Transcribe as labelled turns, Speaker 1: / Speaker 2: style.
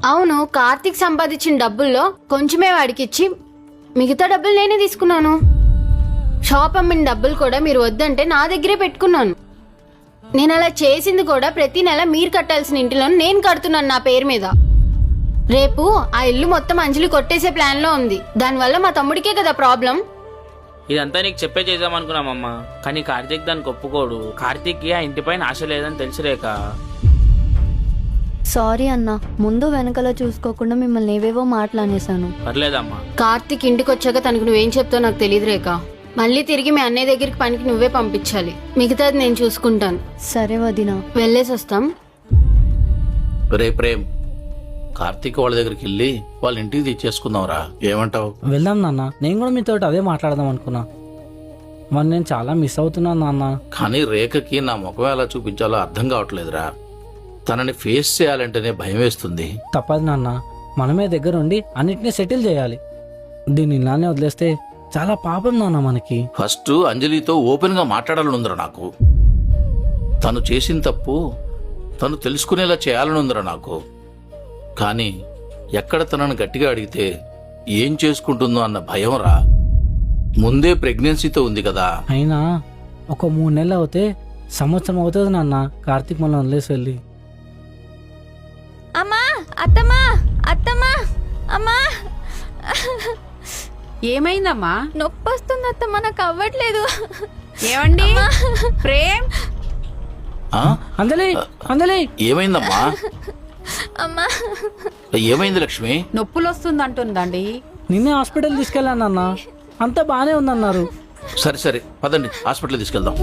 Speaker 1: అవును, కార్తీక్ సంపాదించిన డబ్బుల్లో కొంచెమే వాడికిచ్చి మిగతా డబ్బులు నేనే తీసుకున్నాను. షాప్ అమ్మిన డబ్బులు కూడా మీరు వద్దంటే నా దగ్గరే పెట్టుకున్నాను. నేను అలా చేసింది కూడా ప్రతి నెల మీరు కట్టాల్సిన ఇంటిలో నేను కడుతున్నాను నా పేరు మీద. రేపు ఆ ఇల్లు మొత్తం అంజలి కొట్టేసే ప్లాన్ లో ఉంది. దానివల్ల మా తమ్ముడికే కదా ప్రాబ్లం.
Speaker 2: ఇదంతా నీకు చెప్పే చేద్దామనుకున్నామమ్మా, కానీ కార్తీక్ దానికి ఒప్పుకోడు. కార్తీక్కి ఆ ఇంటిపైన ఆశ లేదని తెలుసు రేఖ.
Speaker 3: సారీ అన్న, ముందు వెనకలా చూసుకోకుండా మిమ్మల్ని ఏవేవో మాట్లాడేశాను.
Speaker 2: పర్లేదమ్మా.
Speaker 1: కార్తీక్ ఇంటికి వచ్చాక తనకు నువ్వేం చెప్తావు నాకు తెలియదు రేఖ. మళ్ళీ తిరిగి మీ అన్నయ్య దగ్గరికి పనికి నువ్వే పంపించాలి. మిగతాది నేను చూసుకుంటాను.
Speaker 3: సరే వదినా,
Speaker 1: వెళ్ళేసి వస్తాం.
Speaker 4: రే ప్రేమ్, కార్తీక్ వాళ్ళ దగ్గరికి వెళ్ళి వాళ్ళ ఇంటికి తెచ్చేసుకుందాంరా, ఏమంటావు?
Speaker 5: వెళ్దాం నాన్న, నేను కూడా మీతో అదే మాట్లాడదాం అనుకున్నా. మరి నేను చాలా మిస్ అవుతున్నాను నాన్న.
Speaker 4: కానీ రేఖకి నా ముఖం ఎలా చూపించాలో అర్థం కావట్లేదురా. తనని ఫేస్ చేయాలంటేనే భయం వేస్తుంది.
Speaker 5: తప్పదు నాన్న, మనమే దగ్గరుండి అన్నిటినీ సెటిల్ చేయాలి. దీన్ని ఇలానే వదిలేస్తే చాలా పాపం నాన్న మనకి.
Speaker 4: ఫస్ట్ అంజలితో ఓపెన్ గా మాట్లాడాలనుందిరా నాకు. తను చేసిన తప్పు తను తెలుసుకునేలా చేయాలనుందిరా నాకు. కానీ ఎక్కడ తనను గట్టిగా అడిగితే ఏం చేసుకుంటుందో అన్న భయం రా. ముందే ప్రెగ్నెన్సీతో ఉంది కదా.
Speaker 5: అయినా ఒక 3 నెలలు అవుతే సంవత్సరం అవుతుంది నాన్న కార్తీక్ మనం వదిలేసి వెళ్ళి.
Speaker 3: అమ్మా, అత్తమ్మా, అత్తమ్మా, అమ్మా,
Speaker 6: ఏమైందమ్మా?
Speaker 3: నొప్పి వస్తుంది అత్తమ్మా, నాకు అవ్వట్లేదు.
Speaker 6: ఏమండి ప్రేమ్?
Speaker 4: ఆ?
Speaker 5: అంజలి, అంజలి,
Speaker 4: ఏమైందమ్మా?
Speaker 3: అమ్మా,
Speaker 4: ఏమైంది లక్ష్మి?
Speaker 6: నొప్పులు వస్తుందంటుందండి.
Speaker 5: నిన్నే హాస్పిటల్ తీసుకెళ్ళాను నాన్న, అంతా బానే ఉందన్నారు.
Speaker 4: సరే సరే పదండి, హాస్పిటల్ తీసుకెళ్దాం.